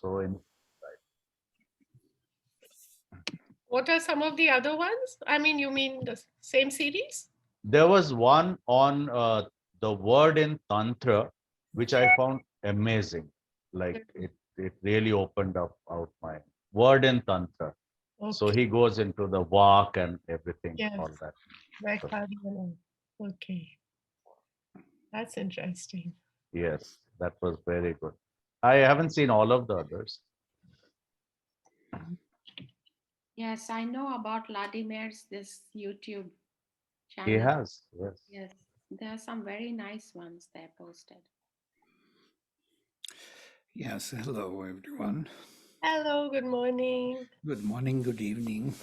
So in What are some of the other ones? I mean, you mean the same series? there was one on the word in Tantra, which I found amazing. Like it really opened up out my word in Tantra. So Okay. he goes into the walk and everything, Yes. all that. So, Vaikhariyanam. Okay. That's interesting. yes, that was very good. I haven't seen all of the others. Yes, I know about Vladimir's this YouTube He channel. has, yes. Yes, there are some very nice ones there posted. Yes, hello everyone. Hello, good morning. Good morning, good evening.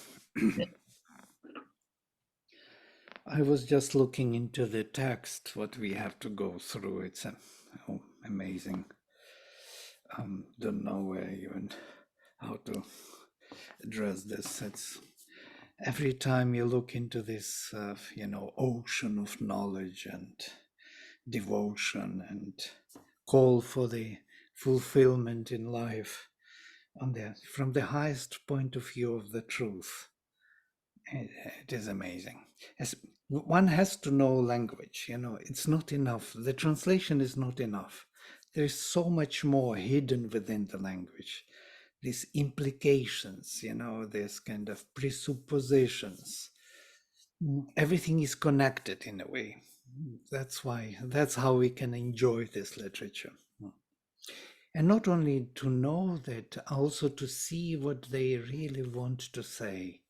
I was just looking into the text, what we have to go through. It's amazing. Don't know even how to address this. It's every time you look into this, ocean of knowledge and devotion and call for the fulfillment in life from the highest point of view of the truth. It is amazing. As one has to know language, it's not enough. The translation is not enough. There's so much more hidden within the language. These implications, this kind of presuppositions. Everything is connected in a way. That's how we can enjoy this literature. And not only to know that, also to see what they really want to say,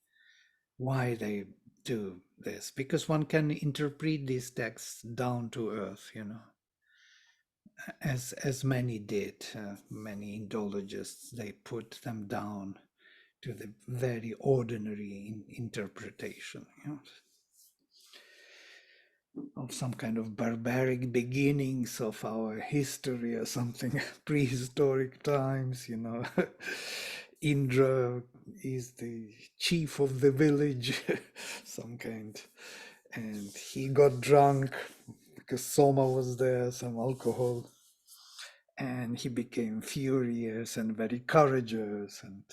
why they do this, because one can interpret these texts down to earth, as many did. Many Indologists, they put them down to the very ordinary interpretation, of some kind of barbaric beginnings of our history or something, prehistoric times, Indra is the chief of the village, some kind, and he got drunk because Soma was there, some alcohol, and he became furious and very courageous, and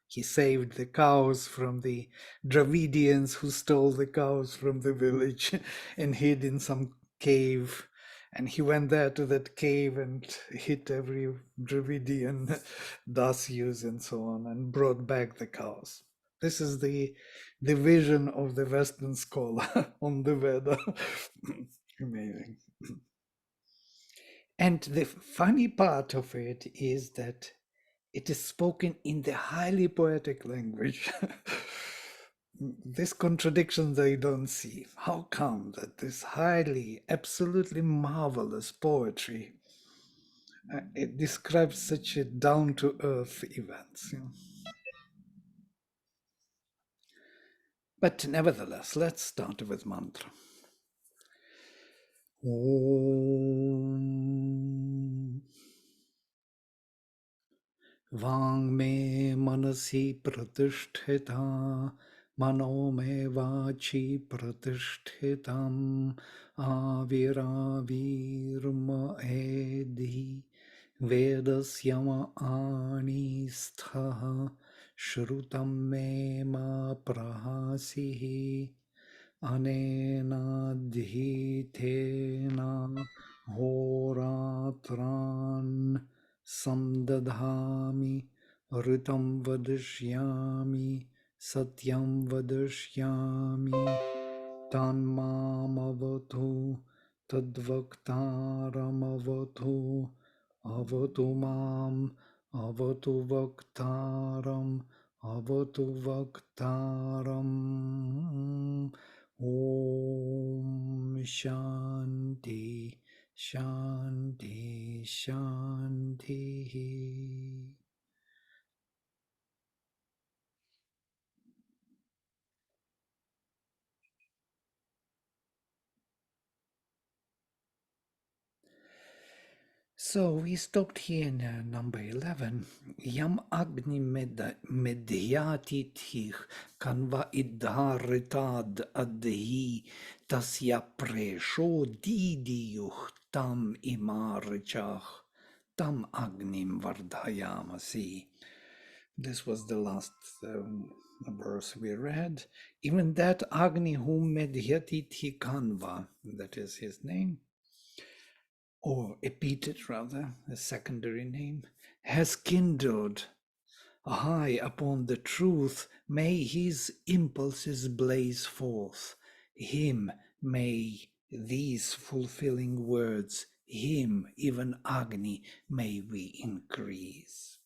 he saved the cows from the Dravidians who stole the cows from the village and hid in some cave. And he went there to that cave and hit every Dravidian Dasyus and so on, and brought back the cows. This is the vision of the Western scholar on the Veda. Amazing. And the funny part of it is that it is spoken in the highly poetic language. This contradiction they don't see. How come that this highly, absolutely marvelous poetry, it describes such a down-to-earth events? But nevertheless, let's start with mantra. Om. वाङ् मे मनसि प्रतिष्ठिता मनो मे वाचि प्रतिष्ठितम् आविराविर्म एधि वेदस्य म आणीस्थः श्रुतं मे मा प्रहासिः अनेनाधीतेन होरात्रान् samdadhami ritam vadishyami satyam vadishyami tanmamavatu tadvaktaramavatu avatu mam avatu vaktaram avatu vaktaram. Om Shanti Shanti, Shanti. So we stopped here in number 11. Yam Agni Medhyati Thich Kanva Idharitad Adhi Tasya Presho Didiyuh Tam Imarchach tam agnim vardhayamasi. This was the last verse we read. Even that Agni whom medhyati Kanva, that is his name, or epithet rather, a secondary name, has kindled high upon the truth. May his impulses blaze forth. Him may these fulfilling words, him, even Agni, may we increase.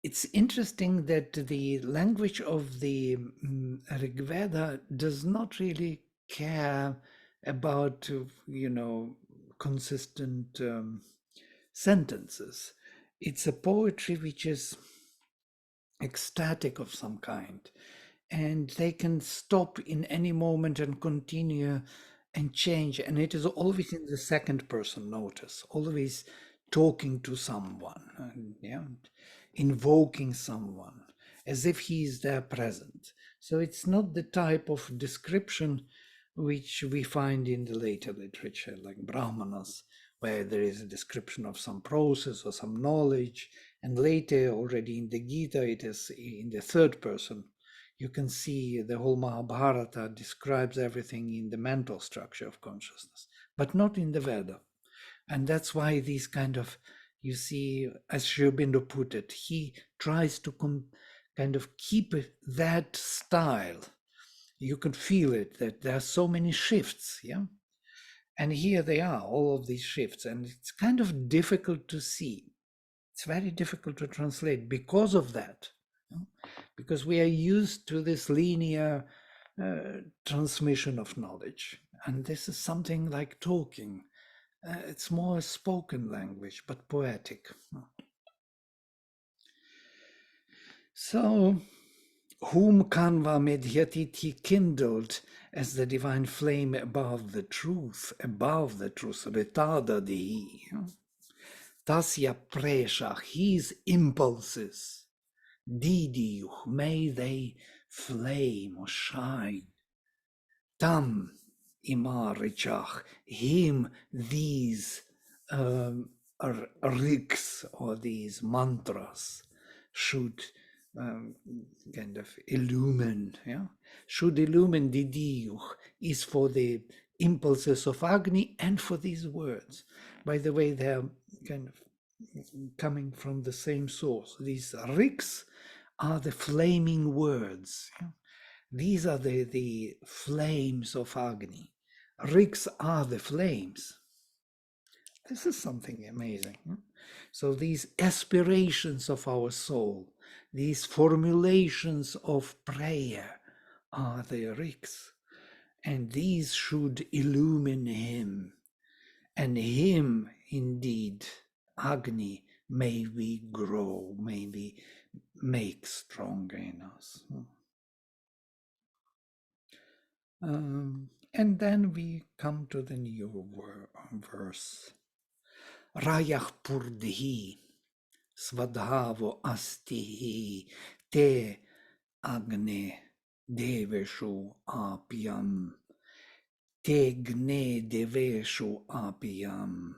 It's interesting that the language of the Rig Veda does not really care about, consistent sentences. It's a poetry which is ecstatic of some kind, and they can stop in any moment and continue and change, and it is always in the second person notice, always talking to someone, invoking someone as if he is there present. So it's not the type of description which we find in the later literature like Brahmanas, where there is a description of some process or some knowledge, and later already in the Gita it is in the third person. You can see the whole Mahabharata describes everything in the mental structure of consciousness, but not in the Veda. And that's why these kind of, you see, as Sri Aurobindo put it, he tries to kind of keep that style. You can feel it, that there are so many shifts, yeah? And here they are, all of these shifts, and it's kind of difficult to see. It's very difficult to translate because of that, because we are used to this linear transmission of knowledge. And this is something like talking. It's more a spoken language, but poetic. So, whom Kanva Medhyatiti kindled as the divine flame above the truth, Ritadadi. Tasya Presha, his impulses, Didiyuh, may they flame or shine. Tam Imarichach, him these rigs or these mantras should kind of illumine, should illumine Didiyuh is for the impulses of Agni and for these words. By the way, they're kind of coming from the same source. These rigs are the flaming words. These are the flames of Agni. Rigs are the flames. This is something amazing. So these aspirations of our soul, these formulations of prayer are the rigs. And these should illumine him. And him, indeed, Agni, may we grow, may we make stronger in us. And then we come to the new verse. Rayach purdhi svadhavo astihi te agne deveshu apyam te gne deveshu apyam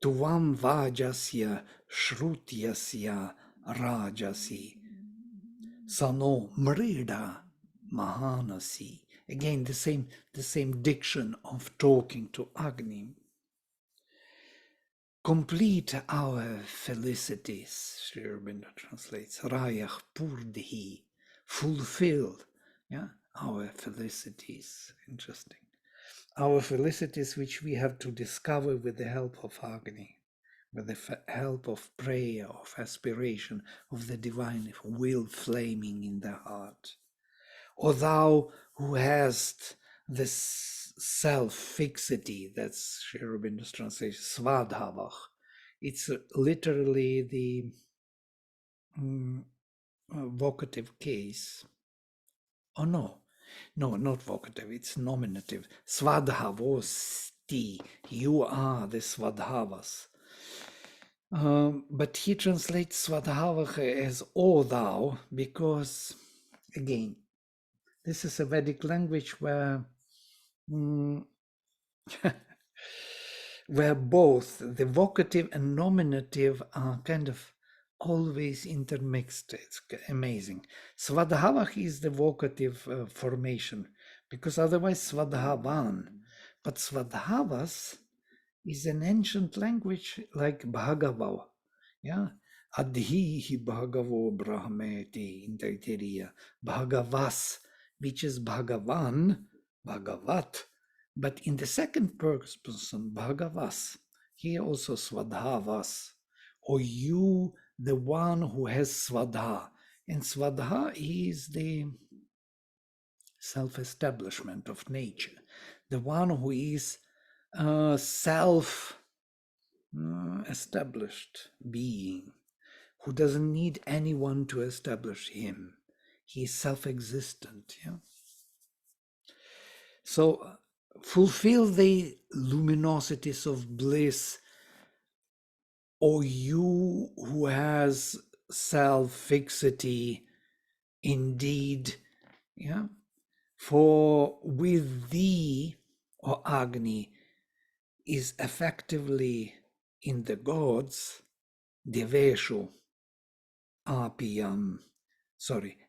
tuvam vajasya shrutyasya rajasi sano mrida mahanasi. Again, the same diction of talking to Agni. Complete our felicities, Sri Aurobindo translates, Rayach Purdhi, fulfilled, our felicities. Interesting. Our felicities which we have to discover with the help of Agni, with the help of prayer, of aspiration, of the divine will flaming in the heart. O thou who hast this self-fixity, that's Sri Aurobindo's translation, svadhavah. It's literally the vocative case. Oh no, not vocative, it's nominative. Svadhavosti, you are the svadhavas. But he translates svadhavah as O thou, because, again, this is a Vedic language where where both the vocative and nominative are kind of always intermixed. It's amazing. Svadhavah is the vocative formation, because otherwise Svadhavan. But Svadhavas is an ancient language like Bhagava. Yeah. Adhihi Bhagavo Brahmeti in Taittiriya. Bhagavas, which is Bhagavan, Bhagavat. But in the second person, Bhagavas, here also Swadhavas, or you, the one who has Swadha. And Swadha is the self-establishment of nature, the one who is self established being, who doesn't need anyone to establish him. He is self-existent. Yeah. So fulfill the luminosities of bliss, O you who has self-fixity indeed. Yeah. For with thee, or Agni, is effectively in the gods, deveshu, apiyam,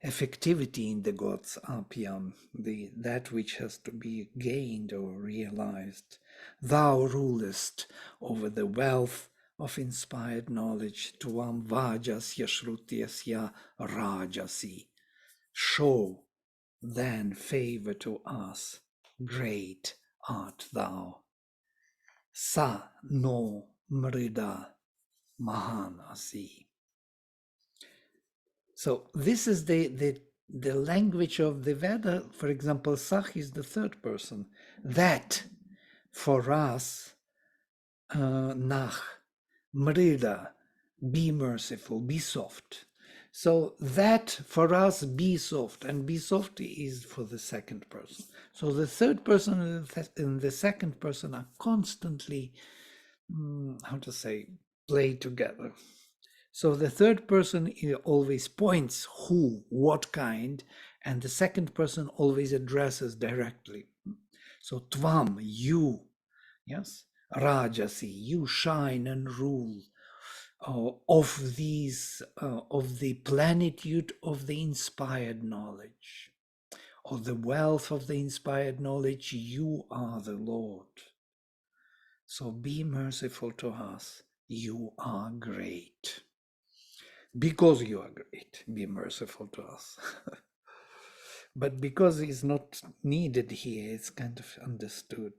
effectivity in the gods, apiyam, that which has to be gained or realized. Thou rulest over the wealth of inspired knowledge, tuam vajasya shrutyasya rajasi. Show then favor to us, great art thou. Sa no mrida mahanasi. So this is the language of the Veda. For example, Sah is the third person. That for us, Nach, Mrida, be merciful, be soft. So that for us, be soft, and be soft is for the second person. So the third person and the second person are constantly, play together. So the third person always points who, what kind, and the second person always addresses directly. So Tvam, you, yes, Rajasi, you shine and rule of the plenitude of the inspired knowledge, of the wealth of the inspired knowledge. You are the Lord. So be merciful to us. You are great. Because you are great, be merciful to us. But because it's not needed here, it's kind of understood.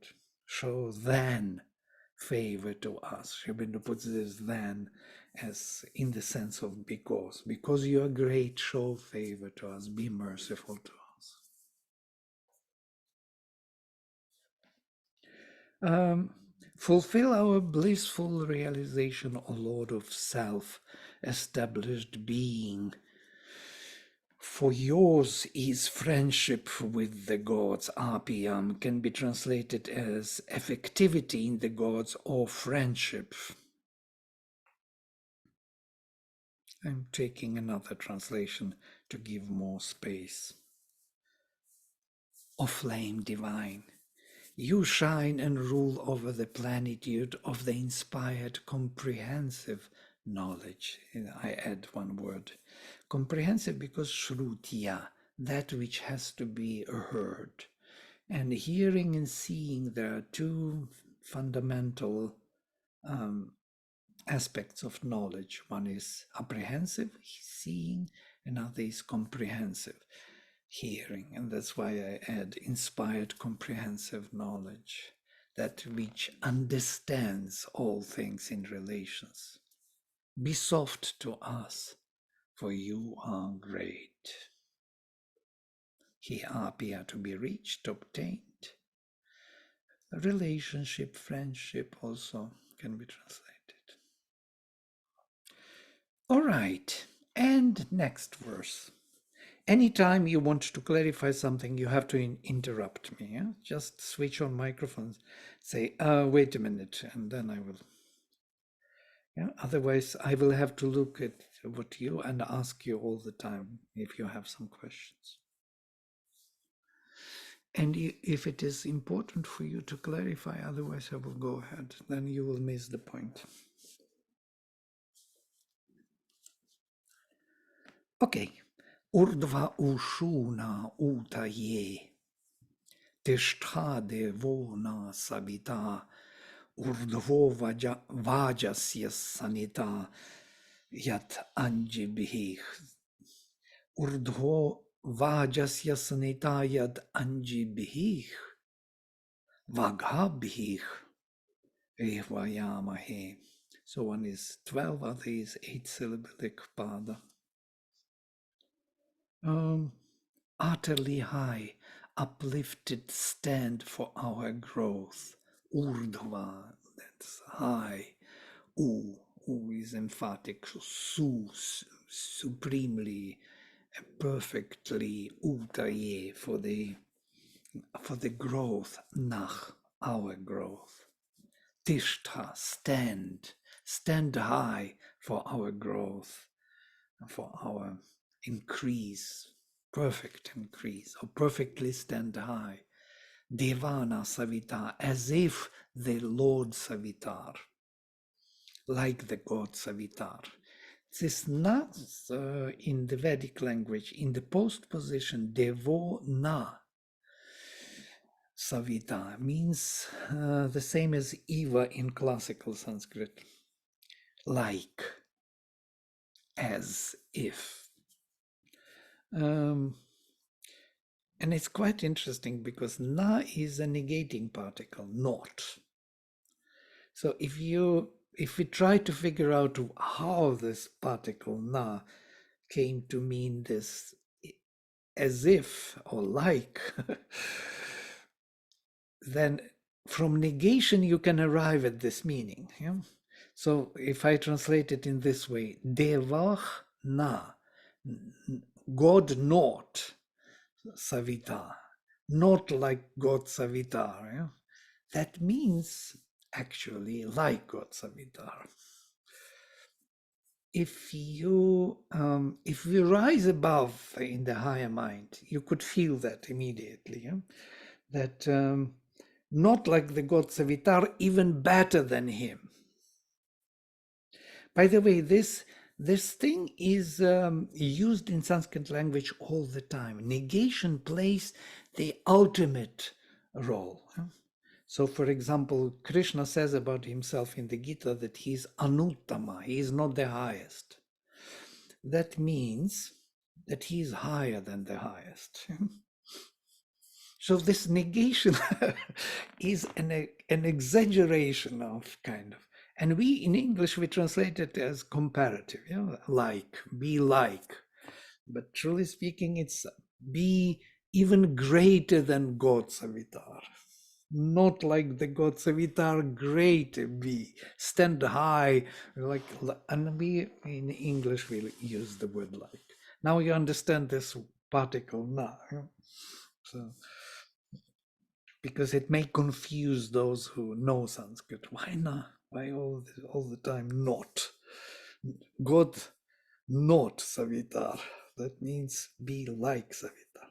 Show then favor to us. Sri Aurobindo puts this then as in the sense of because. Because you are great, show favor to us, be merciful to us. Fulfill our blissful realization, O Lord of self-established being. For yours is friendship with the gods. Apiyam can be translated as effectivity in the gods or friendship. I'm taking another translation to give more space. O flame divine, you shine and rule over the plenitude of the inspired comprehensive knowledge. I add one word. Comprehensive because shrutya, that which has to be heard. And hearing and seeing, there are two fundamental aspects of knowledge. One is apprehensive, seeing, another is comprehensive, hearing. And that's why I add inspired comprehensive knowledge, that which understands all things in relations. Be soft to us, for you are great. He appear to be reached, obtained. Relationship, friendship also can be translated. All right, and next verse. Anytime you want to clarify something, you have to interrupt me. Yeah? Just switch on microphones, say, wait a minute, and then I will. Yeah? Otherwise, I will have to look at what you and ask you all the time if you have some questions. And if it is important for you to clarify, otherwise I will go ahead, then you will miss the point. Okay. Urdhva ushuna utaye. Tishtha devona savita. Urdhvo vajasya sanita. Yat anjibhih. Urdhvo vajasya sanita yat anjibhih. Vaghabhih. Evayamahe. So one is 12, other is 8 syllabic pada. Utterly high, uplifted stand for our growth. Urdhva, that's high. U is emphatic. Supremely, perfectly. Utaye for the growth. Nach, our growth. Tishtha, stand high for our growth, for our increase, perfect increase, or perfectly stand high. Devana Savita, as if the Lord Savitar, like the god Savitar. This not in the Vedic language, in the post position, Devo na Savita means the same as Eva in classical Sanskrit, like, as if. And it's quite interesting because na is a negating particle, not. So if we try to figure out how this particle na came to mean this as if or like, then from negation you can arrive at this meaning. Yeah? So if I translate it in this way, Devach na, God not Savita, not like God Savitar. Yeah? That means actually like God Savitar. If you rise above in the higher mind, you could feel that immediately. Yeah? That not like the God Savitar, even better than him. By the way, this thing is used in Sanskrit language all the time. Negation plays the ultimate role. So, for example, Krishna says about himself in the Gita that he is Anuttama, he is not the highest. That means that he is higher than the highest. So this negation is an exaggeration of kind of, and we in English we translate it as comparative, you know, like, be like, but truly speaking, it's be even greater than God Savitar, not like the God Savitar, great be, stand high, like, and we in English we use the word like. Now you understand this particle now. So because it may confuse those who know Sanskrit. Why not? Why all the time not? God not Savitar. That means be like Savitar.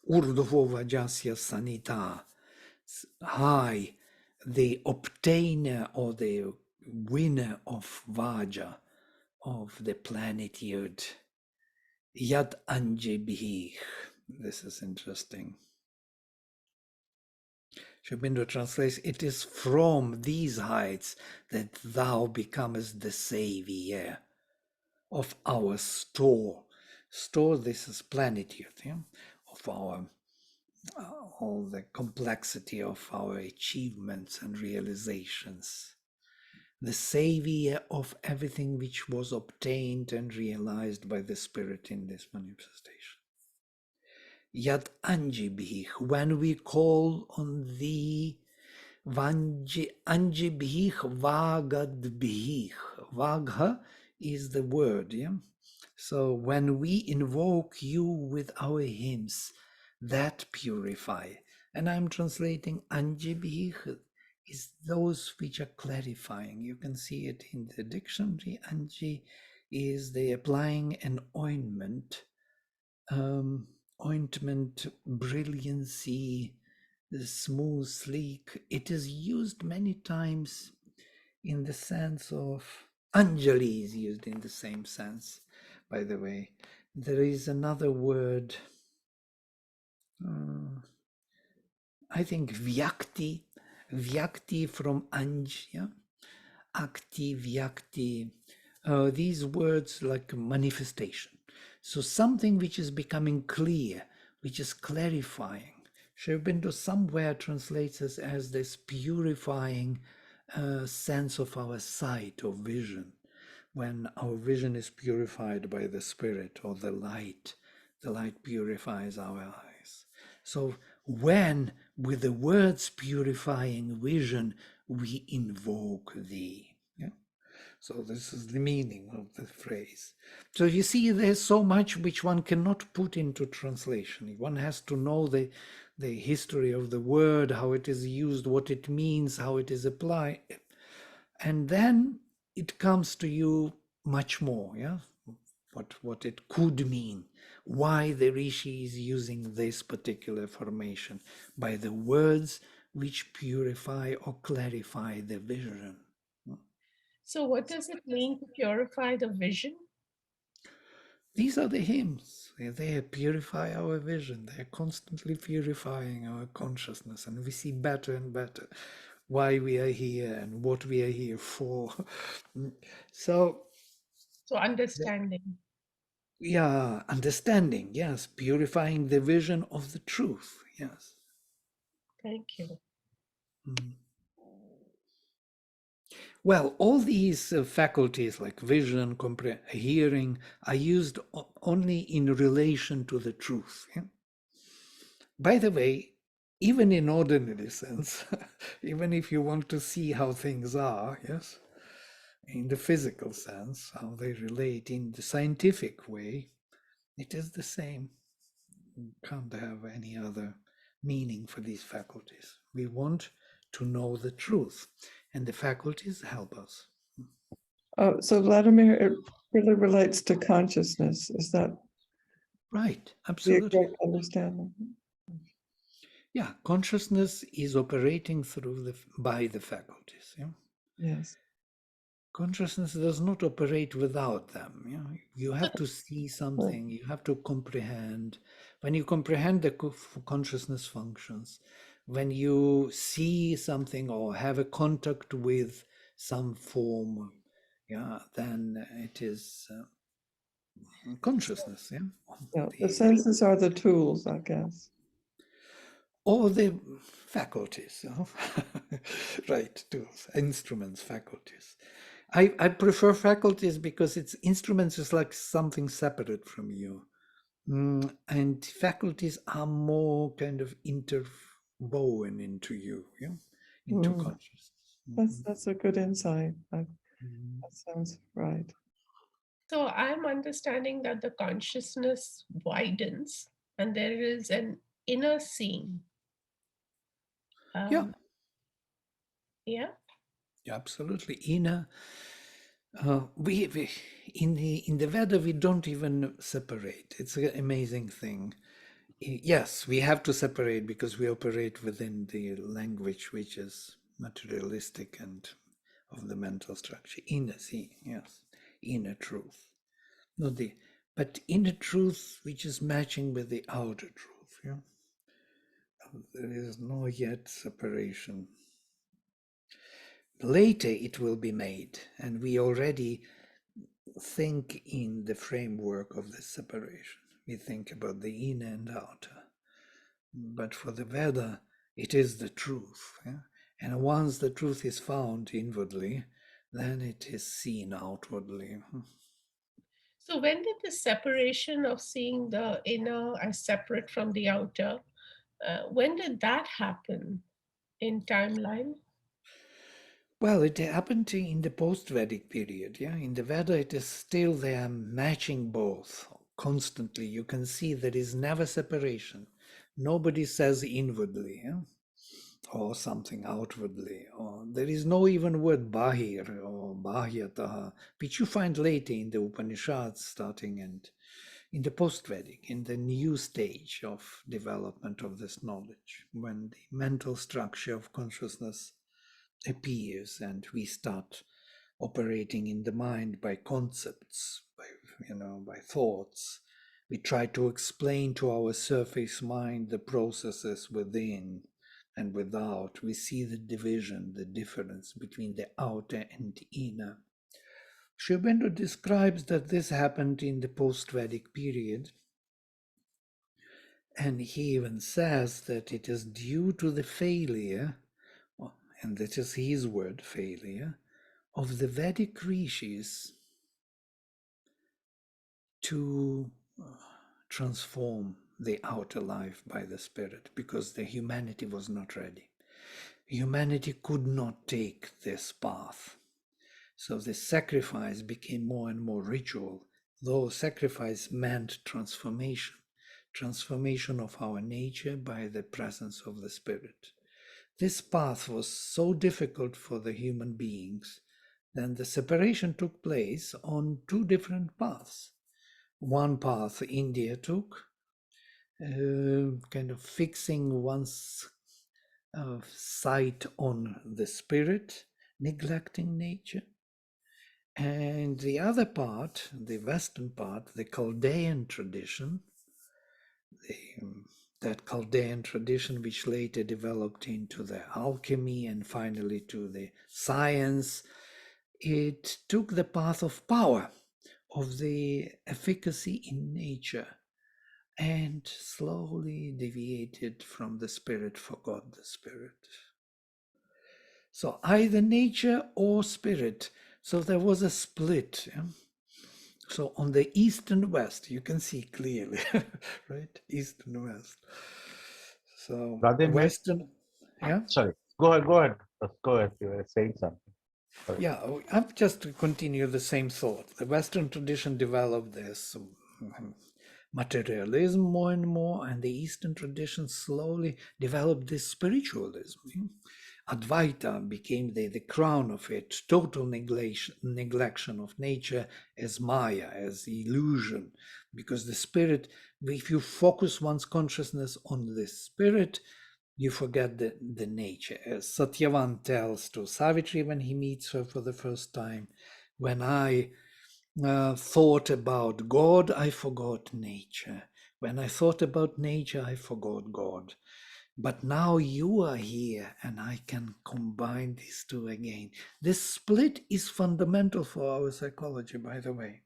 Urdhvo Vajasya Sanita. High, the obtainer or the winner of Vaja, of the plenitude. Yad Anjibhih. This is interesting. Shobindra translates, it is from these heights that thou becomest the savior of our store. Store, this is plenitude, yeah? Of our, all the complexity of our achievements and realizations. The savior of everything which was obtained and realized by the Spirit in this manifestation. Yad Anjibhih, when we call on thee, Anjibhih Vagadbhih. Vagha is the word, yeah? So when we invoke you with our hymns, that purify. And I'm translating Anjibhih is those which are clarifying. You can see it in the dictionary. Anji is the applying an ointment ointment, brilliancy, smooth, sleek. It is used many times in the sense of Anjali is used in the same sense, by the way. There is another word, I think Vyakti, Vyakti from Anj, yeah? Akti, Vyakti, these words like manifestation. So something which is becoming clear, which is clarifying. Sri Aurobindo somewhere translates us as this purifying sense of our sight or vision. When our vision is purified by the spirit or the light purifies our eyes. So when with the words purifying vision, we invoke thee. Yeah? So this is the meaning of the phrase. So you see, there's so much which one cannot put into translation. One has to know the history of the word, how it is used, what it means, how it is applied. And then it comes to you much more, yeah? What it could mean, why the rishi is using this particular formation by the words which purify or clarify the vision. So what does it mean to purify the vision? These are the hymns. They purify our vision. They're constantly purifying our consciousness, and we see better and better why we are here and what we are here for. So Understanding. yeah, understanding, yes, purifying the vision of the truth, yes. Thank you. Well, all these faculties like vision, hearing are used only in relation to the truth. Yeah? By the way, even in ordinary sense, even if you want to see how things are, yes, in the physical sense, how they relate in the scientific way, it is the same. You can't have any other meaning for these faculties. We want to know the truth, and the faculties help us. Oh, so Vladimir, it really relates to consciousness. Is that Right, the absolutely. correct understanding? Yeah, consciousness is operating through by the faculties. Yeah? Yes. Consciousness does not operate without them. Yeah? You have to see something, you have to comprehend. When you comprehend the consciousness functions, when you see something or have a contact with some form, yeah, then it is consciousness. Yeah, Yeah, the senses are the tools, I guess. or the faculties, you know? Right, tools, instruments, faculties. I prefer faculties because it's instruments is like something separate from you. And faculties are more kind of interwoven into you, yeah? Into Mm. consciousness. That's a good insight. Mhm. That sounds right. So I'm understanding that the consciousness widens and there is an inner seeing. Yeah, Yeah. absolutely. Inner. We in the Veda we don't even separate. It's an amazing thing. Yes, we have to separate because we operate within the language which is materialistic and of the mental structure. Inner seeing, yes, inner truth, not the, but inner truth which is matching with the outer truth. Yeah, there is no yet separation. Later it will be made, and we already think in the framework of the separation. We think about the inner and outer. But for the Veda, it is the truth. Yeah? And once the truth is found inwardly, then it is seen outwardly. So when did the separation of seeing the inner as separate from the outer, when did that happen in timeline? Well, it happened in the post-Vedic period. Yeah, in the Veda, it is still they are matching both constantly. You can see there is never separation. Nobody says inwardly, yeah? Or something outwardly. Or there is no even word bahir or bahyataha, which you find later in the Upanishads, starting and in the post-Vedic, in the new stage of development of this knowledge, when the mental structure of consciousness appears and we start operating in the mind by concepts, by thoughts. We try to explain to our surface mind the processes within and without. We see the division, the difference between the outer and inner. Sri Aurobindo describes that this happened in the post-Vedic period, and he even says that it is due to the failure, and that is his word, failure, of the Vedic rishis to transform the outer life by the spirit, because the humanity was not ready. Humanity could not take this path. So the sacrifice became more and more ritual, though sacrifice meant transformation of our nature by the presence of the spirit. This path was so difficult for the human beings, then the separation took place on two different paths. One path India took, kind of fixing one's sight on the spirit, neglecting nature. And the other part, the Western part, the Chaldean tradition, that Chaldean tradition which later developed into the alchemy and finally to the science, it took the path of power, of the efficacy in nature, and slowly deviated from the spirit, forgot the spirit. So either nature or spirit. So there was a split. Yeah? So on the east and west, you can see clearly, right? East and west. So Vladimir? Western, yeah? Sorry, go ahead. Go ahead. You were saying something. Sorry. Yeah, I've just to continue the same thought. The Western tradition developed this materialism more and more, and the Eastern tradition slowly developed this spiritualism. Advaita became the crown of it, total neglection of nature as Maya, as illusion, because the spirit, if you focus one's consciousness on the spirit, you forget the nature. As Satyavan tells to Savitri when he meets her for the first time, when I thought about God, I forgot nature. When I thought about nature, I forgot God. But now you are here and I can combine these two again. This split is fundamental for our psychology, by the way.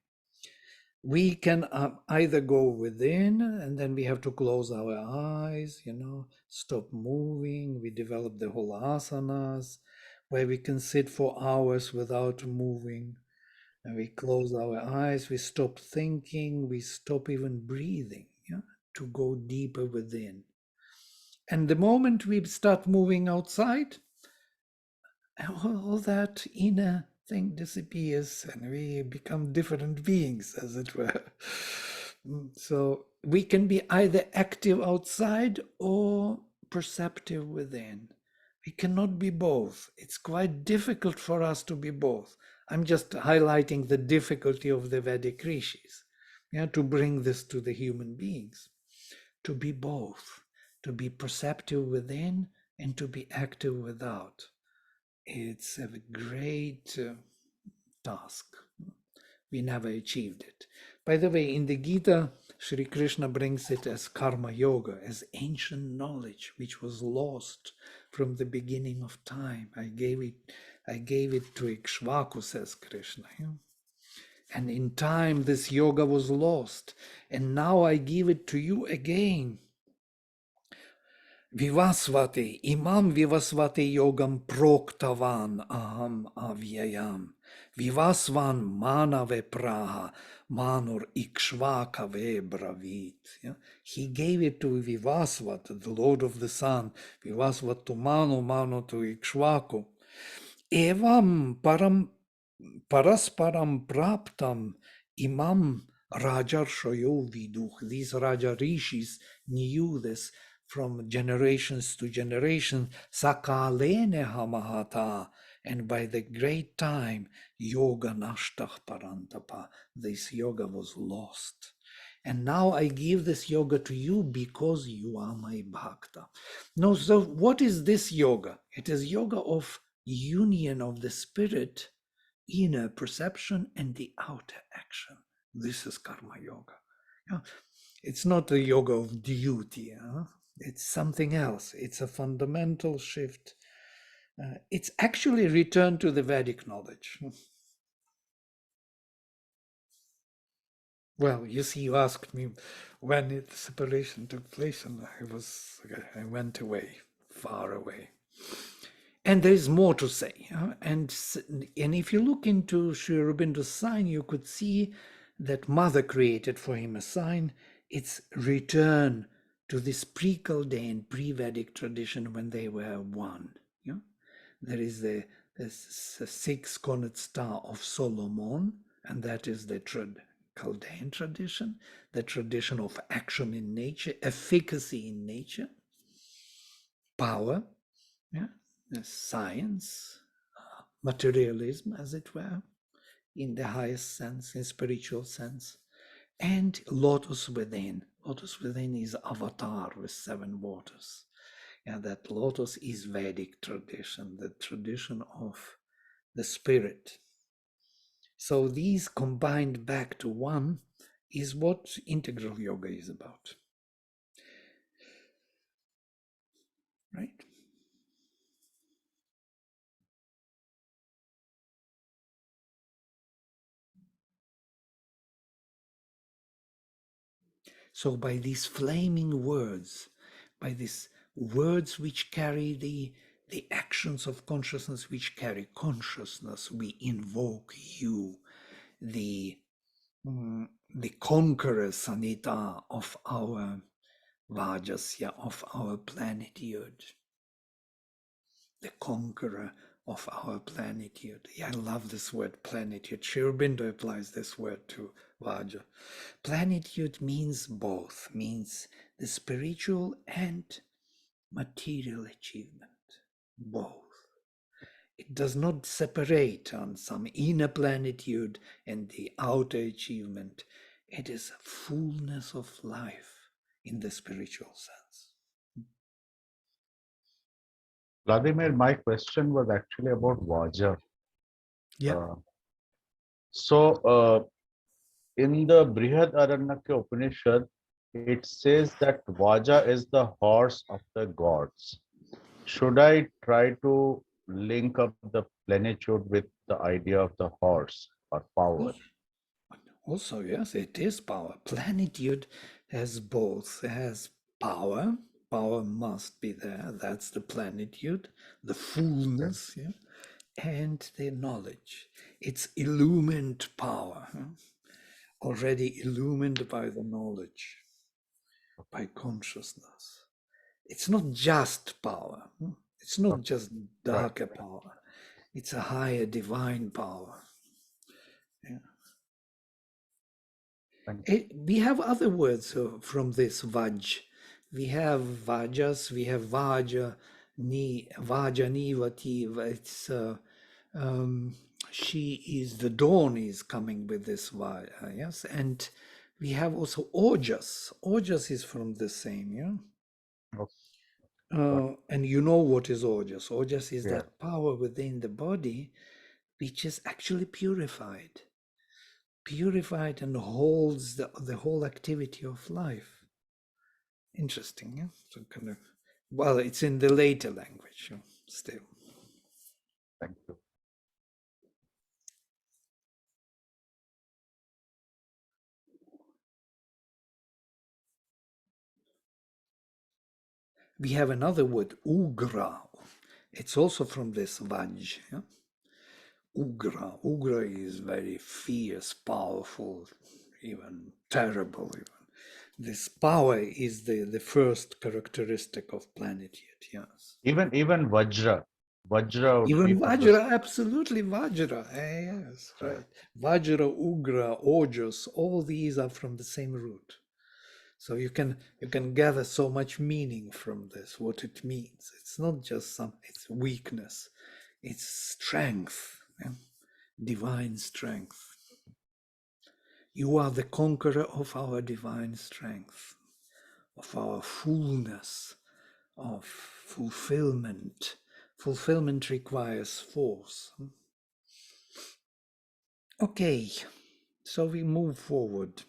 We can either go within and then we have to close our eyes, stop moving. We develop the whole asanas where we can sit for hours without moving. And we close our eyes, we stop thinking, we stop even breathing, to go deeper within. And the moment we start moving outside, all that inner thing disappears and we become different beings, as it were. So we can be either active outside or perceptive within. We cannot be both. It's quite difficult for us to be both. I'm just highlighting the difficulty of the Vedic rishis, to bring this to the human beings, to be both, to be perceptive within and to be active without. It's a great task. We never achieved it. By the way, in the Gita, Sri Krishna brings it as karma yoga, as ancient knowledge, which was lost from the beginning of time. I gave it to Ikshvaku, says Krishna. And in time, this yoga was lost. And now I give it to you again. Vivasvate, imam vivasvate yogam proktavan aham avyayam. Vivasvan manave praha, manur ikshvakave bravit. He gave it to Vivasvat, the Lord of the Sun. Vivasvat to Manu, Manu to Ikshvaku. Evam parasparam praptam imam rajarshayo viduch. These Raja Rishis knew this from generations to generation, sakalene hamahata, and by the great time, yoga nashtach parantapa, this yoga was lost. And now I give this yoga to you because you are my bhakta. No, so what is this yoga? It is yoga of union of the spirit, inner perception, and the outer action. This is karma yoga. Yeah. It's not the yoga of duty. It's something else. It's a fundamental shift. It's actually return to the Vedic knowledge. Well, you see, you asked me when the separation took place, and I went away, far away. And there is more to say. And if you look into Sri Aurobindo's sign, you could see that Mother created for him a sign. It's return to this pre-Chaldean, pre-Vedic tradition when they were one. Yeah? There is the six-cornered star of Solomon, and that is the Chaldean tradition, the tradition of action in nature, efficacy in nature, power, yeah, science, materialism, as it were, in the highest sense, in spiritual sense, and lotus within. Lotus within is avatar with 7 waters. And that lotus is Vedic tradition, the tradition of the spirit. So these combined back to one is what integral yoga is about. Right? So by these flaming words, by these words which carry the actions of consciousness, which carry consciousness, we invoke you, the conqueror Sanita of our Vajasya, of our planetitude, the conqueror of our planetitude. Yeah, I love this word planetitude. Sri Aurobindo applies this word to Vaja. Planetitude means both, means the spiritual and material achievement, both. It does not separate on some inner planetitude and the outer achievement. It is fullness of life in the spiritual sense. Vladimir, my question was actually about Vaja. Yeah. In the Brihad Aranyaka Upanishad, it says that Vaja is the horse of the gods. Should I try to link up the plenitude with the idea of the horse or power? Also, yes, it is power. Plenitude has both. It has power. Power must be there. That's the plenitude, the fullness, yeah, and the knowledge. It's illumined power, already illumined by the knowledge, by consciousness. It's not just power. It's not just darker power. It's a higher divine power. Yeah. We have other words from this Vaj. We have Vajas, we have Vaja, Nivati. It's she is the dawn is coming with this Vaja, yes, and we have also Ojas. Ojas is from the same, yeah. And you know what is Ojas? Ojas is that power within the body which is actually purified and holds the whole activity of life. Interesting, yeah? So kind of, well, it's in the later language still. Thank you. We have another word, Ugra. It's also from this Vaj. Yeah? Ugra. Ugra is very fierce, powerful, even terrible. Even. This power is the first characteristic of plenitude, yes. Even Vajra. Vajra. Even Vajra, absolutely Vajra. Yes, right. Vajra, Ugra, Ojas, all these are from the same root. So you can gather so much meaning from this, what it means. It's not just it's weakness, it's strength, yeah? Divine strength. You are the conqueror of our divine strength, of our fullness, of fulfillment. Fulfillment requires force. Okay, so we move forward.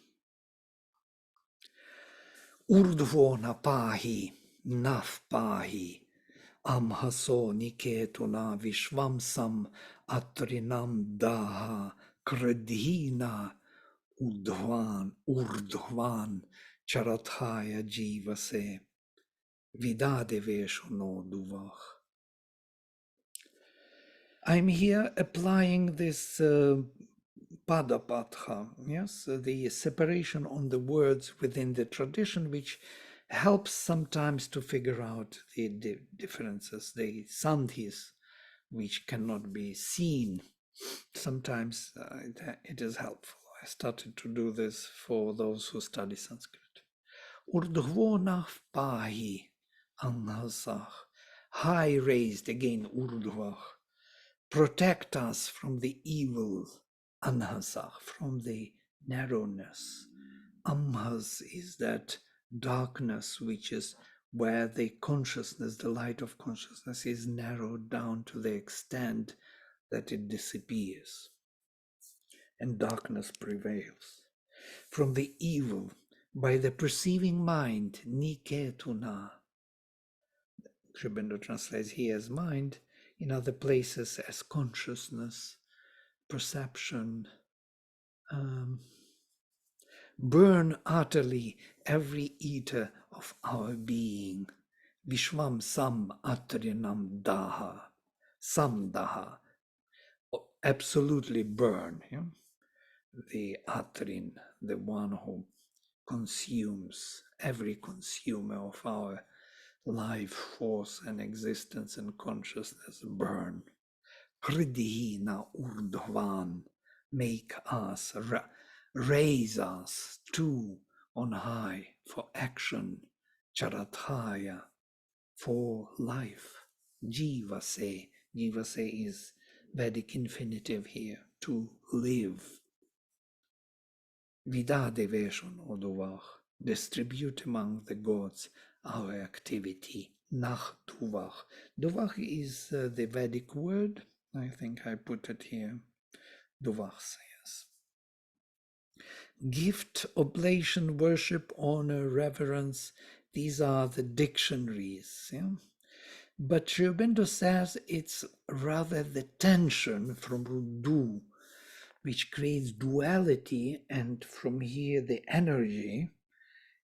Urdhvona pahi, naf pahi, amhaso niketuna vishvamsam atrinam daha kradhina urdhvan charathaya jivase vidadeveshu no duvah. I'm here applying this padapatha, yes, the separation on the words within the tradition, which helps sometimes to figure out the differences, the sandhis, which cannot be seen. Sometimes it is helpful. I started to do this for those who study Sanskrit. Urdhvona pahi anhasah, high raised, again urdhvah. Protect us from the evil, anhasah, from the narrowness. Amhas is that darkness which is where the consciousness, the light of consciousness is narrowed down to the extent that it disappears and darkness prevails. From the evil, by the perceiving mind, niketuna. Sri Aurobindo translates here as mind, in other places as consciousness, perception. Burn utterly every eater of our being. Vishwam sam atrinam daha. Sam daha. Absolutely burn. Yeah? The atrin, the one who consumes, every consumer of our life force and existence and consciousness, burn. Pridhina urdhvan, make us, raise us too on high for action, charathaya, for life. Jivase, jivase is Vedic infinitive here, to live. Vidadeveshon odovach, distribute among the gods our activity. Nach duvach. Duvach is the Vedic word. I think I put it here. Duvach says. Gift, oblation, worship, honor, reverence. These are the dictionaries. Yeah? But Sri Aurobindo says it's rather the tension from Rudu, which creates duality, and from here the energy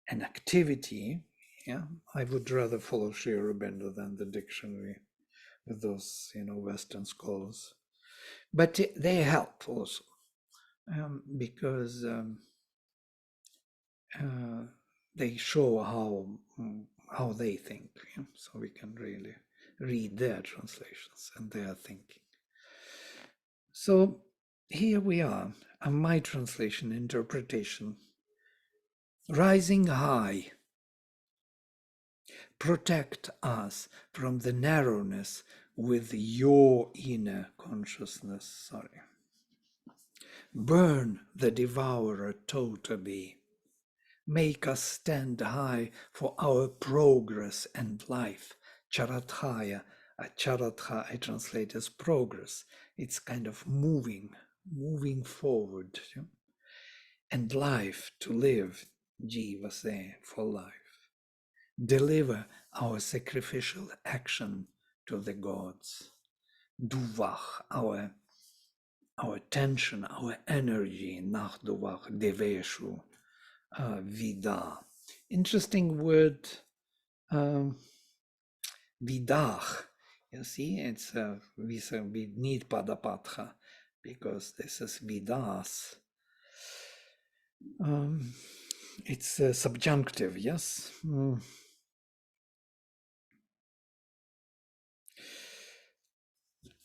and activity. Yeah, I would rather follow Sri Aurobindo than the dictionary with those, Western scholars. But they help also because they show how they think. Yeah? So we can really read their translations and their thinking. So here we are, my translation, interpretation. Rising high, protect us from the narrowness with your inner consciousness. Burn the devourer totally. Make us stand high for our progress and life. Charathaya, charatha I translate as progress. It's kind of moving forward. Yeah? And life, to live, jiva se, for life. Deliver our sacrificial action to the gods. Duvach, our attention, our energy, nach duvach, deveshu, vida. Interesting word, vidach. You see, it's we need padapatha because this is vidas. It's subjunctive, yes.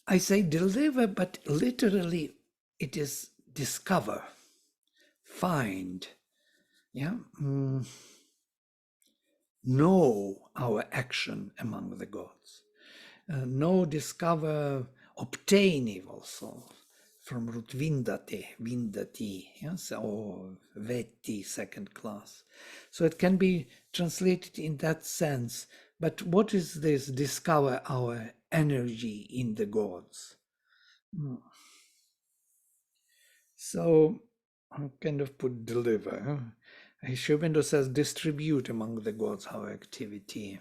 I say deliver, but literally it is discover, find, yeah, know our action among the gods, know, discover, obtain also, from root vindate, vindati, yes, or veti, second class. So it can be translated in that sense. But what is this? Discover our energy in the gods. So I'll kind of put deliver. Sri Aurobindo says distribute among the gods our activity.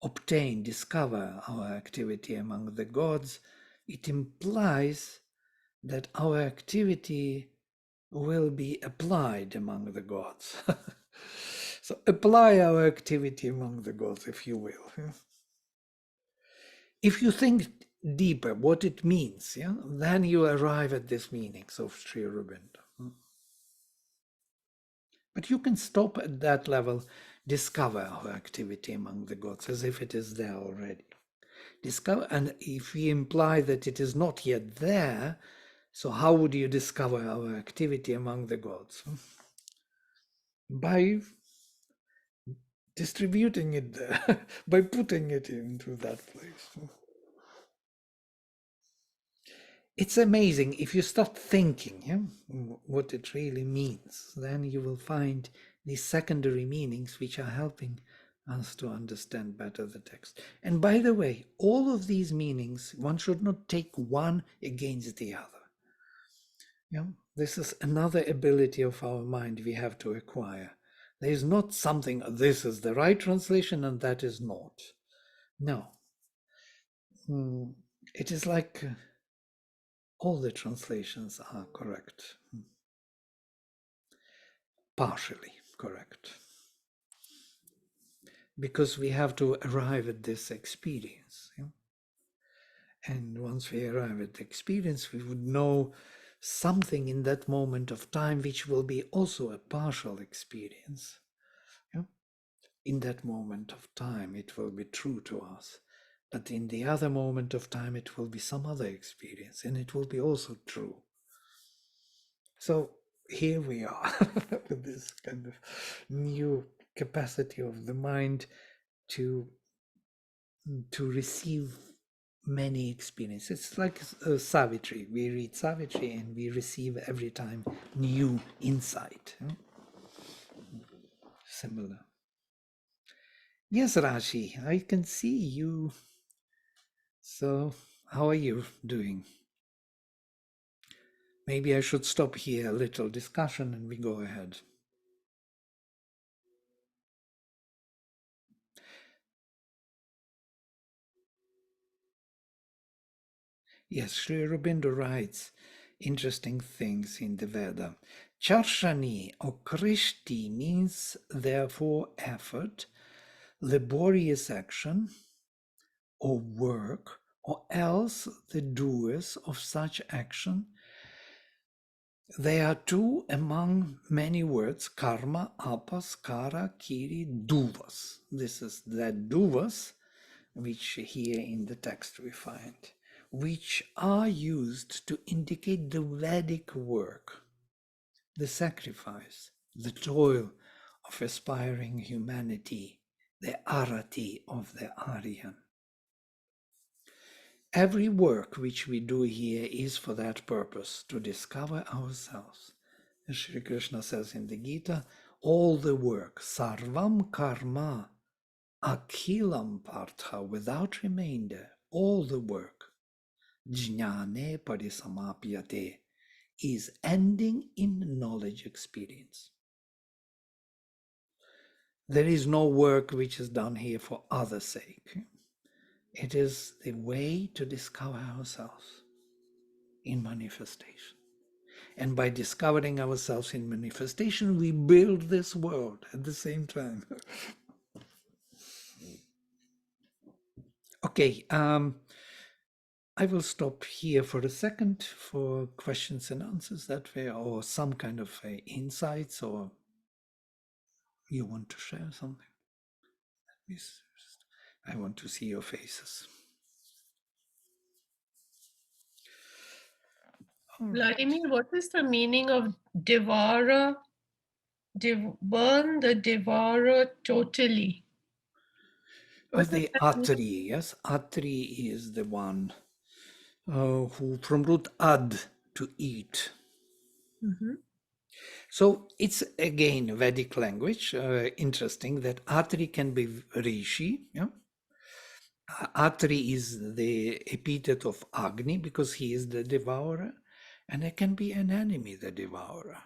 Obtain, discover our activity among the gods. It implies that our activity will be applied among the gods. So apply our activity among the gods, if you will. If you think deeper what it means, then you arrive at this meanings of Sri Aurobindo. But you can stop at that level, discover our activity among the gods as if it is there already. Discover, and if we imply that it is not yet there, so how would you discover our activity among the gods? By distributing it there, by putting it into that place. It's amazing if you start thinking what it really means, then you will find these secondary meanings which are helping us to understand better the text. And by the way, all of these meanings, one should not take one against the other. This is another ability of our mind we have to acquire. There is not something, this is the right translation and that is not. No. It is like all the translations are correct. Partially correct. Because we have to arrive at this experience. And once we arrive at the experience, we would know something in that moment of time which will be also a partial experience. In that moment of time, it will be true to us. But in the other moment of time, it will be some other experience, and it will be also true. So here we are with this kind of new capacity of the mind to receive many experiences. It's like Savitri. We read Savitri and we receive every time new insight. Similar. Yes, Rashi, I can see you. So how are you doing? Maybe I should stop here, a little discussion, and we go ahead. Yes, Sri Aurobindo writes interesting things in the Veda. Charshani or Krishti means therefore effort, laborious action, or work, or else the doers of such action. They are two among many words, karma, apas, kara, kiri, duvas. This is that duvas, which here in the text we find, which are used to indicate the Vedic work, the sacrifice, the toil of aspiring humanity, the arati of the Aryan. Every work which we do here is for that purpose, to discover ourselves. As Sri Krishna says in the Gita, all the work, sarvam karma, akhilam partha, without remainder, all the work, jnane parisamapyate, is ending in knowledge experience. There is no work which is done here for others' sake. It is the way to discover ourselves in manifestation. And by discovering ourselves in manifestation, we build this world at the same time. Okay, I will stop here for a second for questions and answers that way, or some kind of insights, or you want to share something. I want to see your faces. Vladimir, what is the meaning of devourer? Burn the devourer totally. The Atri, yes, Atri is the one who from root ad, to eat. Mhm. So it's again Vedic language. Interesting that Atri can be Rishi. Yeah? Atri is the epithet of Agni because he is the devourer, and it can be an enemy, the devourer.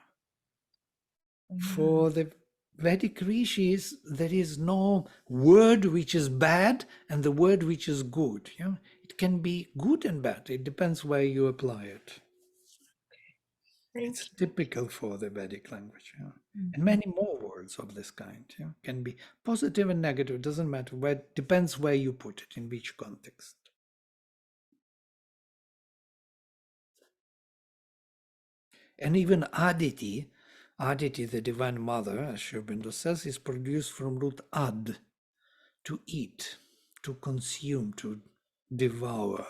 For the Vedic rishis, there is no word which is bad and the word which is good. Yeah? It can be good and bad. It depends where you apply it. Thank It's typical for the Vedic language. Yeah? you. And many more words of this kind, yeah, can be positive and negative. It doesn't matter. Where depends where you put it, in which context. And even Aditi, Aditi, the divine mother, as Sri Aurobindo says, is produced from root ad, to eat, to consume, to devour.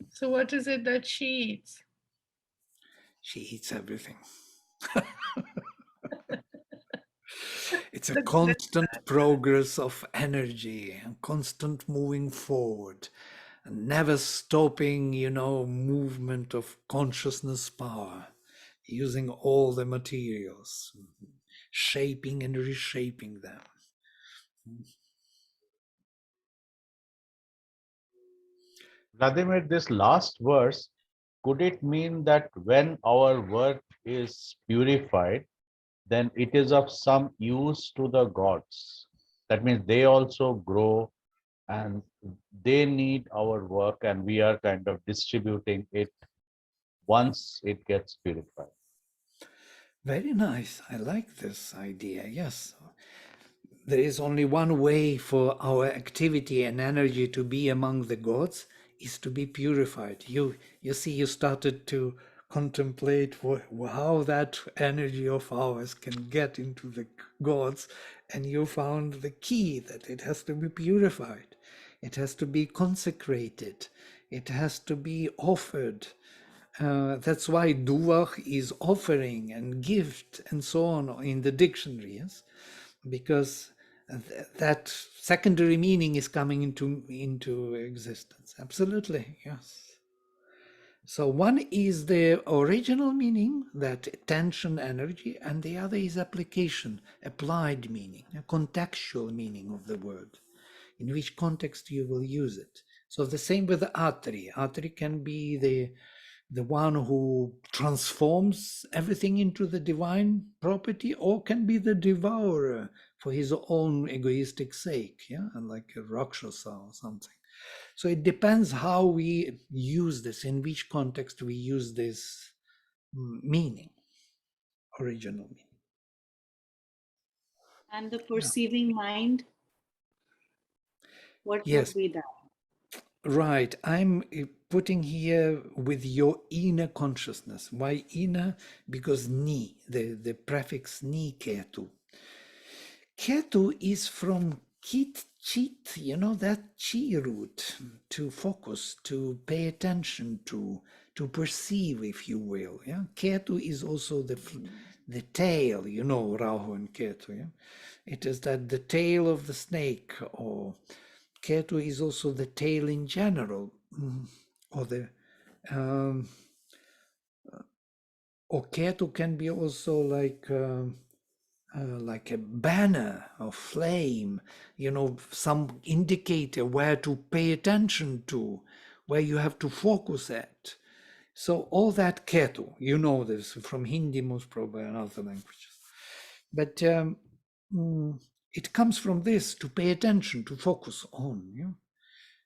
So what is it that she eats? She eats everything. It's a That's constant progress of energy and constant moving forward, and never stopping, movement of consciousness power, using all the materials, shaping and reshaping them. Vladimir, this last verse, could it mean that when our work is purified, then it is of some use to the gods? That means they also grow and they need our work, and we are kind of distributing it once it gets purified. Very nice. I like this idea. Yes. There is only one way for our activity and energy to be among the gods, is to be purified. You see, you started to contemplate how that energy of ours can get into the gods, and you found the key that it has to be purified. It has to be consecrated. It has to be offered. That's why duach is offering and gift and so on in the dictionary, yes? Because that secondary meaning is coming into existence. Absolutely, yes. So one is the original meaning, that tension energy, and the other is application, applied meaning, a contextual meaning of the word, in which context you will use it. So the same with the atri. Atri can be the one who transforms everything into the divine property, or can be the devourer for his own egoistic sake, yeah, and like a rakshasa or something. So it depends how we use this, in which context we use this meaning, original meaning. And the perceiving mind, what Yes, would be that? right. I'm putting here with your inner consciousness. Why inner? Because ni, the prefix ni ketu. Ketu is from kit, chit, that chi root, to focus, to pay attention to perceive, if you will. Yeah, Ketu is also the tail, Rahu and Ketu. Yeah? It is that the tail of the snake, or Ketu is also the tail in general, or the or Ketu can be also like a banner of flame, some indicator where to pay attention to, where you have to focus at. So all that Ketu, this from Hindi most probably and other languages. But it comes from this, to pay attention, to focus on. Yeah?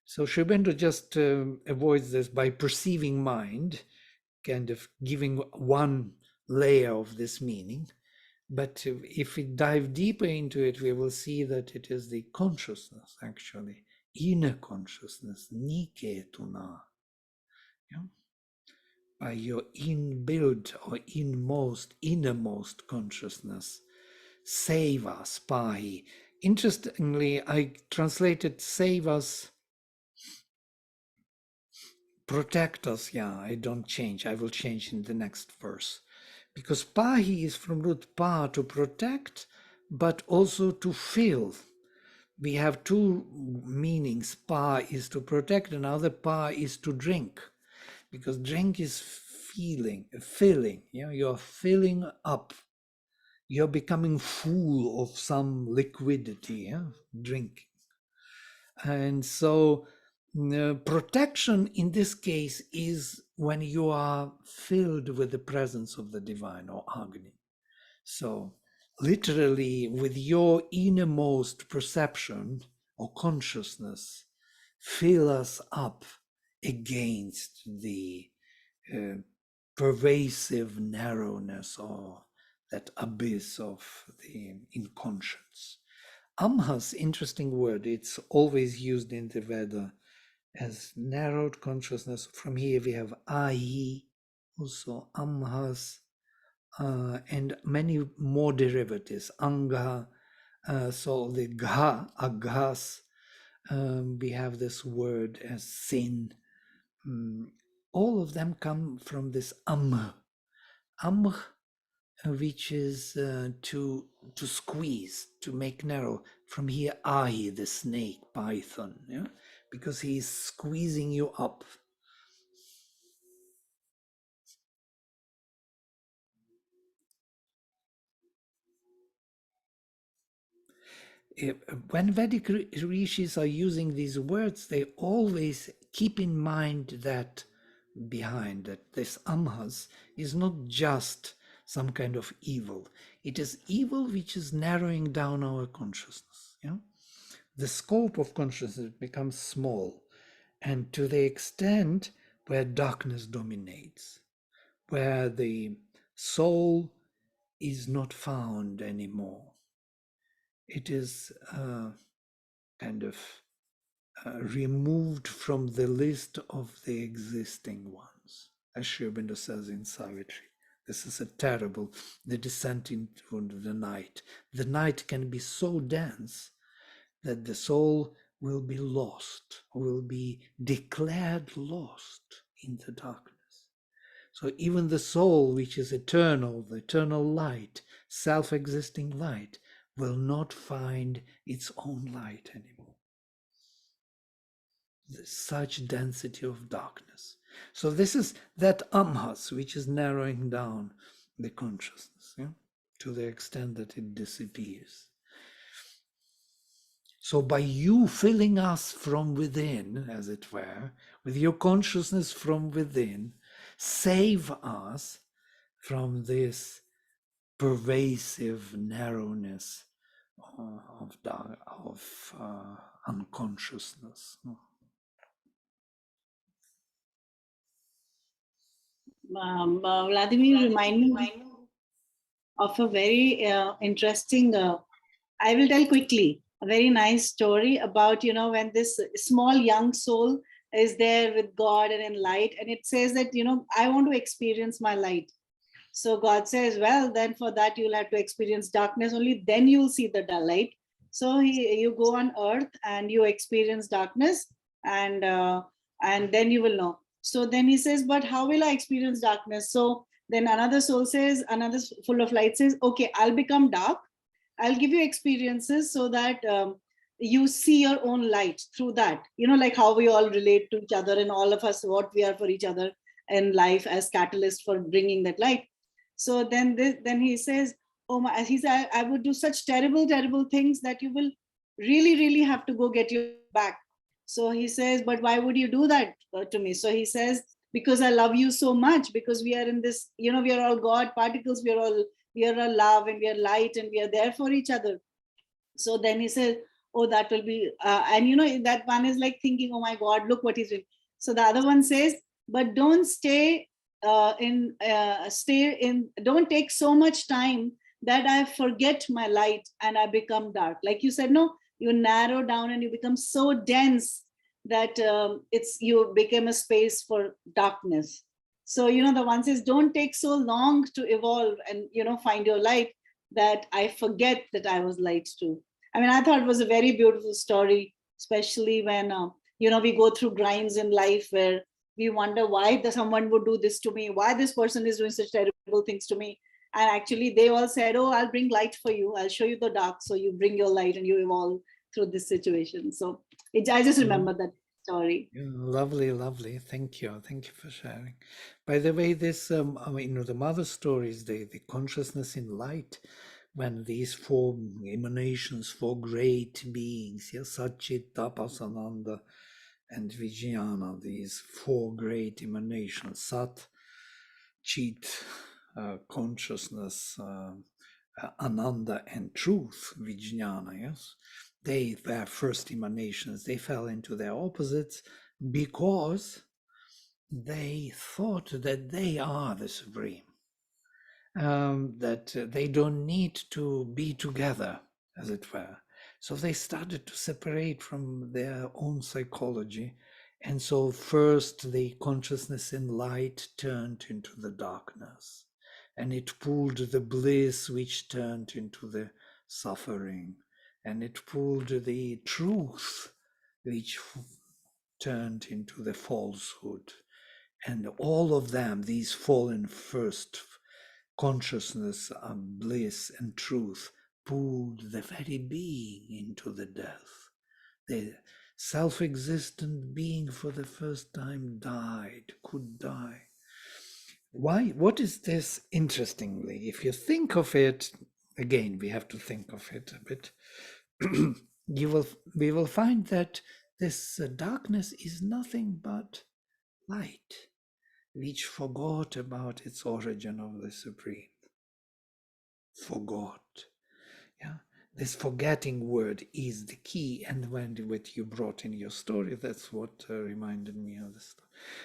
So Sri Aurobindo just avoids this by perceiving mind, kind of giving one layer of this meaning. But if we dive deeper into it, we will see that it is the consciousness, actually, inner consciousness, niketuna. Yeah? By your inbuilt or innermost consciousness. Save us, pahi. Interestingly, I translated save us, protect us. Yeah, I don't change. I will change in the next verse. Because pahi is from root pa, to protect, but also to fill. we have two meanings. Pa is to protect, and other pa is to drink, because drink is filling. You're filling up. You're becoming full of some liquidity. Drink. And so protection in this case is when you are filled with the presence of the divine, or Agni. So literally, with your innermost perception or consciousness, fill us up against the pervasive narrowness or that abyss of the inconscience. Amhas, interesting word, it's always used in the Veda as narrowed consciousness. From here we have Ahi, also Amhas, and many more derivatives, Anga, so the Gha, Aghas, we have this word as sin. All of them come from this Amh, which is to squeeze, to make narrow. From here, Ahi, the snake, python, because he's squeezing you up. When Vedic rishis are using these words, they always keep in mind that behind that this Amhas is not just some kind of evil. It is evil which is narrowing down our consciousness. The scope of consciousness becomes small, and to the extent where darkness dominates, where the soul is not found anymore. It is kind of removed from the list of the existing ones, as Sri Aurobindo says in Savitri. This is a terrible, the descent into the night. The night can be so dense that the soul will be lost, will be declared lost in the darkness. So even the soul, which is eternal, the eternal light, self-existing light, will not find its own light anymore. There's such density of darkness. So this is that Amhas, which is narrowing down the consciousness, to the extent that it disappears. So by you filling us from within, as it were, with your consciousness from within, save us from this pervasive narrowness of unconsciousness. Vladimir, remind me of a very interesting, I will tell quickly, a very nice story about, when this small young soul is there with God and in light, and it says that, I want to experience my light. So God says, well, then for that you'll have to experience darkness, only then you'll see the light. So you go on earth and you experience darkness, and then you will know. So then he says, but how will I experience darkness? So then another soul says, another full of light says, okay, I'll become dark. I'll give you experiences so that you see your own light through that. Like how we all relate to each other, and all of us, what we are for each other in life as catalyst for bringing that light. So then he says, oh my, he said, I would do such terrible, terrible things that you will really, really have to go get your back. So he says, but why would you do that to me? So he says, because I love you so much, because we are in this, we are all God particles, we are all love, and we are light, and we are there for each other. So then he says, oh, that will be, and that one is like thinking, oh my God, look what he's doing. So the other one says, but don't don't take so much time that I forget my light and I become dark. Like you said, no, you narrow down and you become so dense that you become a space for darkness. So, the one says, don't take so long to evolve and, find your light, that I forget that I was light too. I mean, I thought it was a very beautiful story, especially when, we go through grinds in life where we wonder why someone would do this to me, why this person is doing such terrible things to me. And actually they all said, oh, I'll bring light for you. I'll show you the dark. So you bring your light and you evolve through this situation. So I just remember that story. Yeah, lovely, lovely. Thank you. Thank you for sharing. By the way, this, I mean, the mother stories, the consciousness in light, when these four emanations, four great beings, yes, Satchit, Tapas, Ananda, and Vijnana, these four great emanations, Sat, Chit, consciousness, Ananda, and truth, Vijnana, yes, they were first emanations. They fell into their opposites because they thought that they are the supreme, that they don't need to be together, as it were. So they started to separate from their own psychology. And so first the consciousness in light turned into the darkness, and it pulled the bliss which turned into the suffering, and it pulled the truth which turned into the falsehood. And all of them, these fallen first consciousness, bliss and truth, pulled the very being into the death. The self-existent being for the first time died, could die. Why? What is this? Interestingly, if you think of it, again, we have to think of it a bit, we will find that this darkness is nothing but light, which forgot about its origin of the Supreme. Forgot. Yeah. This forgetting word is the key. And when what you brought in your story, that's what reminded me of this.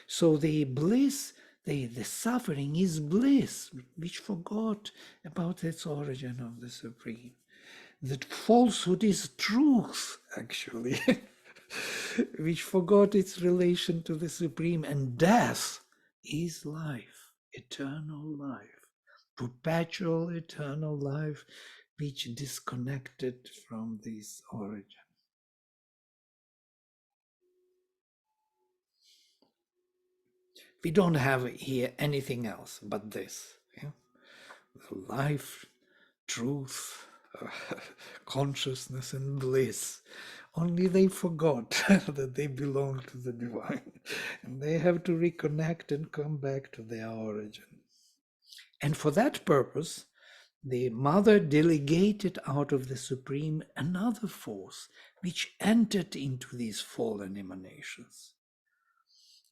So the bliss, the suffering is bliss, which forgot about its origin of the Supreme. That falsehood is truth, actually, which forgot its relation to the Supreme. And death is life, eternal life, perpetual eternal life, which disconnected from this origin. We don't have here anything else but this. Yeah? Life, truth, consciousness, and bliss. Only they forgot that they belong to the divine. And they have to reconnect and come back to their origin. And for that purpose, the mother delegated out of the Supreme another force which entered into these fallen emanations,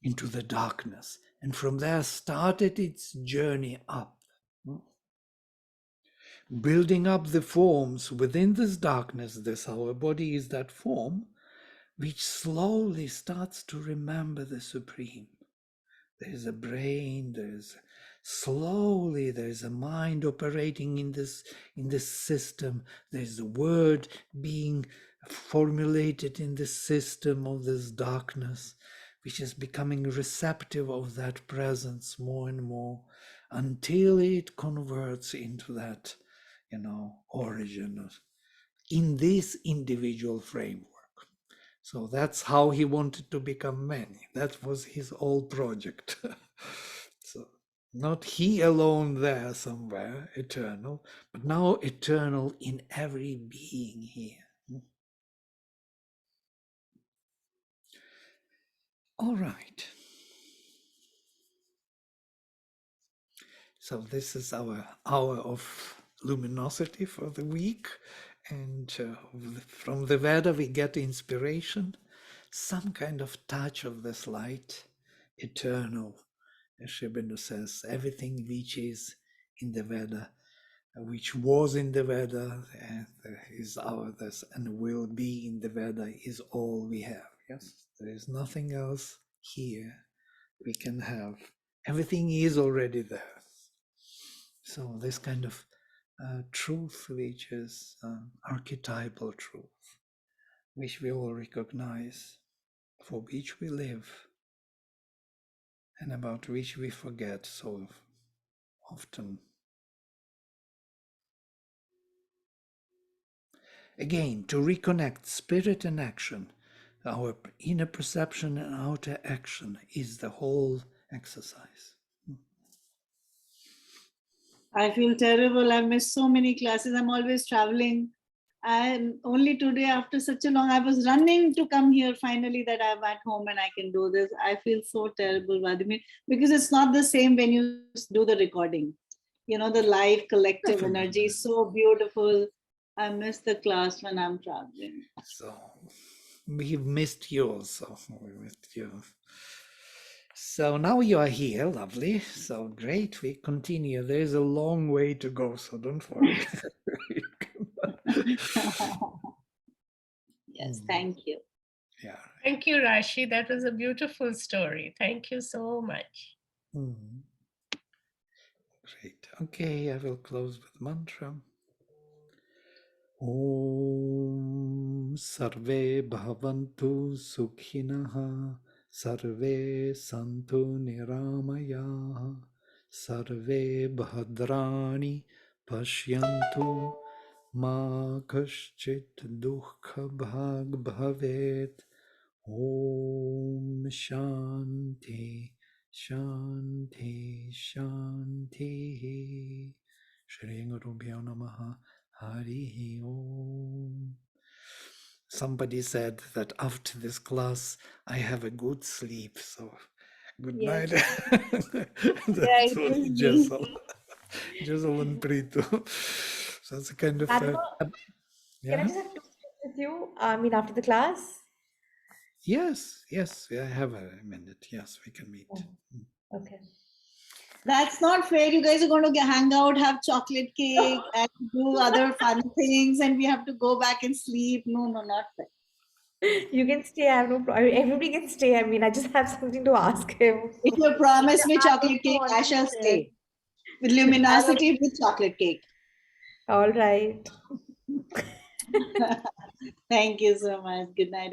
into the darkness, and from there started its journey up, building up the forms within this darkness. This, our body is that form which slowly starts to remember the Supreme. There's a brain, there's a mind operating in this system. There's a word being formulated in the system of this darkness, which is becoming receptive of that presence more and more until it converts into that, origin in this individual framework. So that's how he wanted to become many. That was his whole project. So not he alone there somewhere, eternal, but now eternal in every being here. All right. So this is our hour of luminosity for the week. And from the Veda, we get inspiration, some kind of touch of this light, eternal. As Sri Aurobindo says, everything which is in the Veda, which was in the Veda, is ours and will be in the Veda, is all we have. Yes, there is nothing else here we can have. Everything is already there. So this kind of truth, which is archetypal truth, which we all recognize, for which we live, and about which we forget so often. Again, to reconnect spirit and action, our inner perception and outer action is the whole exercise. I feel terrible. I miss so many classes. I'm always traveling. And only today, after such a long, I was running to come here finally that I'm at home and I can do this. I feel so terrible, Vladimir, because it's not the same when you do the recording. You know, the live collective energy is so beautiful. I miss the class when I'm traveling. So we've missed you also. We missed you. So now you are here, lovely. So great. We continue. There's a long way to go, so don't worry. Yes, thank you. Yeah. Thank you, Rashi. That was a beautiful story. Thank you so much. Mm. Great. Okay, I will close with mantra. Om Sarve Bhavantu Sukhinah Sarve Santu Niramaya Sarve Bhadrani Pashyantu Ma Kaschit Dukha Bhag Bhavet. Om Shanti Shanti Shanti. Shri Gurubhyo Namaha. Hari Om. Somebody said that after this class, I have a good sleep. So good Yes. night. Yeah, That's it what was me. Jessel and Preetu. So it's a kind of Fatima, can I yeah. just have 2 minutes with you? I mean, after the class? Yes, I have a minute. Yes, we can meet. Oh, okay. That's not fair. You guys are going to hang out, have chocolate cake, and do other fun things, and we have to go back and sleep. No, not fair. You can stay. I have no problem. Everybody can stay. I mean, I just have something to ask him. If you promise me I chocolate cake, also I want shall to share. stay. With luminosity, with chocolate cake. All right. Thank you so much. Good night.